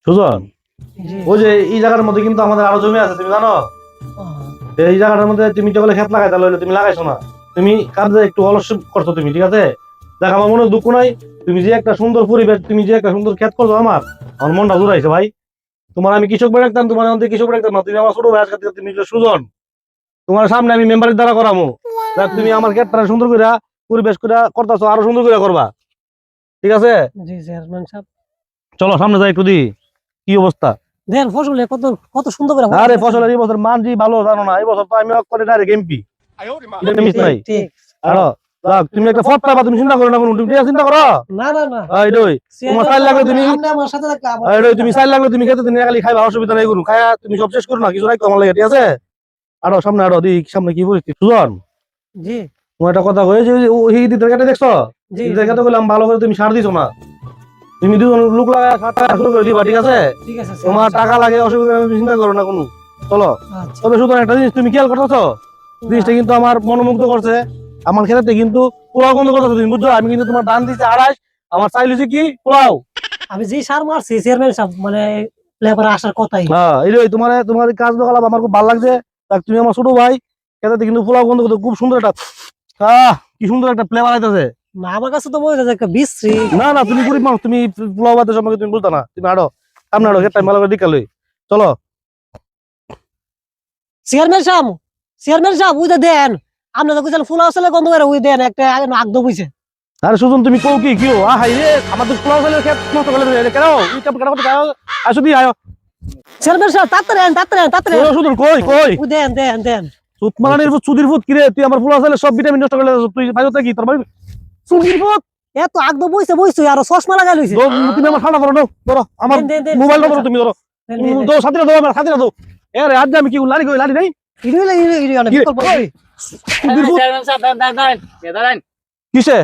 সুজন, ওই যে এই জায়গার মধ্যে কিন্তু আমাদের আরো জমি আছে, তুমি জানো? এই জায়গাটার মধ্যে তুমি যখন ক্ষেত লাগাই তাহলে তুমি লাগাইছো না, তুমি কাজে একটু অলস করছো তুমি, ঠিক আছে? দেখ, আমার মনে দুঃখ নাই, তুমি যে একটা সুন্দর পরিবেশ, তুমি যে একটা সুন্দর ক্ষেত করছো, আমার মনটা জুড়াইছে ভাই। তোমার আমি কৃষক বেড়ে রাখতাম, তোমার মধ্যে কৃষক বেড়ে রাখতাম না, তুমি আমার ছোট ভাই, আজকে তুমি যে সুজন, তোমার সামনে আমি মেম্বারের দ্বারা করামো। দেখ, তুমি আমার ক্ষেতটা সুন্দর করে পরিবেশ করে করতেছো, আরো সুন্দর করে করবা, ঠিক আছে? জি চেয়ারম্যান সাহেব, চলো সামনে যাই একটু দি কি অবস্থা। দেন ফসলে কত কত সুন্দর করে আরে ফসলের এই বছর মান জি ভালো, জানো না? এই বছর তো আমি করে ডাইরেক্ট এমপি, এটা মিস নাই। ঠিক। আরো যাক, তুমি একটা ফট পাবা, তুমি চিন্তা করো না, কোনো তুমি চিন্তা করো। না না না, এইডই তোমার চাল লাগবে, তুমি আপনি আমার সাথে থাকলে এইডই তুমি চাল লাগবে, তুমি খেতে দিন খালি খাইবা, অসুবিধা নাই, কোনো খায়া তুমি সব শেষ করো না, কিছু রাখো আমার লাগে, ঠিক আছে? আরো সামনে আরো দি, সামনে কি পরিস্থিতি সুজন? জি তোমার একটা কথা কই, যে এই দিতে কেটে দেখছো, জি দিতে কেটে বললাম ভালো করে তুমি সার দিছো না, তুমি দুজন লোক লাগায় সারটা শুরু করে দিবা, ঠিক আছে? ঠিক আছে তোমার টাকা লাগে, অসুবিধা নেই, তুমি চিন্তা করো না কোনো। চলো। আচ্ছা তবে সুতরাং একটা জিনিস তুমি খেয়াল করতেছো, জিনিসটা কিন্তু আমার মনোমুগ্ধ করছে। আমার ক্ষেত্রে কিন্তু পোলাও বন্ধ করতেছো তুমি, বুঝছো? আমি কিন্তু তোমার দান দিচ্ছি 2.5, আমার চাইলেছি কি পোলাও। আমি যে সার মারছি চেয়ারম্যান সাহেব, মানে লেবার আসার কথাই। হ্যাঁ, এই তোমার তোমার এই কাজ দেখালাম, আমার খুব ভালো লাগছে। দেখ, তুমি আমার ছোট ভাই, ক্ষেত্রে কিন্তু পোলাও বন্ধ করতে খুব সুন্দর একটা কি সুন্দর একটা ফ্লেভার আইতেছে। না আমার কাছে তো মনে হচ্ছে একটা বিশ্রী। না না, তুমি গরিব মানুষ, তুমি পোলাও বাদের সম্পর্কে তুমি বুঝতো না, তুমি আরো সামনে আরো ক্ষেত্রে ভালো করে দিকালই। চলো। চেয়ারম্যান সাহেব, চেয়ারম্যান সাহেব ওই যে দেন, আপনি তো কইছেন ফুল আসলে গন্ধ করে, ওই দেন একটা আগদ বইছে। আরে সুজন, তুমি কও কি হাই রে, আমার তো পোলাও ফেলে ক্ষেত নষ্ট করে দিলে কেন? এই কাপ কেন করতে আসো দি আয়ো। চেয়ারম্যান সাহেব তাড়াতাড়ি আন, তাড়াতাড়ি আন, তাড়াতাড়ি আন। সুজন কই কই ওই দেন দেন দেন। সুত মারানির ভূত, সুধীর ভূত, কিরে তুই আমার পোলাও ফেলে সব ভিটামিন নষ্ট করে দিছিস, তুই ভাইতে কি তোর ভাই সুধীর ভূত? এত আগদ বইছে বইছে আর চশমা লাগাই লইছে। তুমি আমার ঠান্ডা ধরো, ধরো আমার দেন, দেন, দেন, মোবাইলটা দেন, ধরো, তুমি ধরো, দেন, দেন, দেন। দাও সাথীরা, দাও আমার সাথীরা দাও। আরে আজ আমি কি লাড়ি কই, লাড়ি নাই ইডুইলে ইডুইলে অনেক কি রে? বিকল্প আছে। সুধীর ভূত চেয়ারম্যান সাহেব দাঁড়ান। কিসে?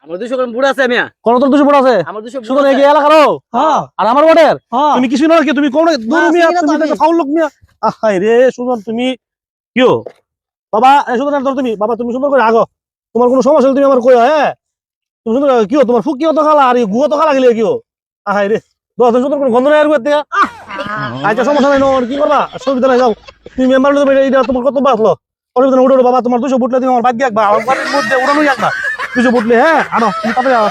আমার 200 গ্রাম বুড়া আছে মিয়া। কোন তোর দুশো পড়া আছে? আমার 200 সুজন এই এলাকারও হ্যাঁ আর আমার ওয়ার্ডের, হ্যাঁ। তুমি কিছু না কি, তুমি কোন দূর না, মিয়া, চিনি না তো তুমি আমি। একটা ফাউল লোক মিয়া। হাই রে সুজন, তুমি কিও বাবা, এই সুজন ধর তুমি বাবা, তুমি সুন্দর করে আগো, তোমার কোনো সমস্যা হলে তুমি আমার কই, হ্যাঁ? তুমি সুন্দর কিও, তোমার ফুকিও তো খালা আর গুয়া তো খালা গেলে কিও। হাই রে, দশ সুন্দর করে গন্ধ নাই আর গুয়াতে। আচ্ছা সমস্যা নাই, কি করবা, অসুবিধা নাই, যাও তুমি মেম্বার, এটা তোমার কত বাসলো, অসুবিধা নাই, উঠো বাবা, তোমার 200 ফুটলে তুমি আমার বাদ দিয়ে রাখবা, আমার বাড়ির মধ্যে উড়ানোই রাখবা 200 ফুটলে, হ্যাঁ? আনো তুমি তাড়াতাড়ি আনো।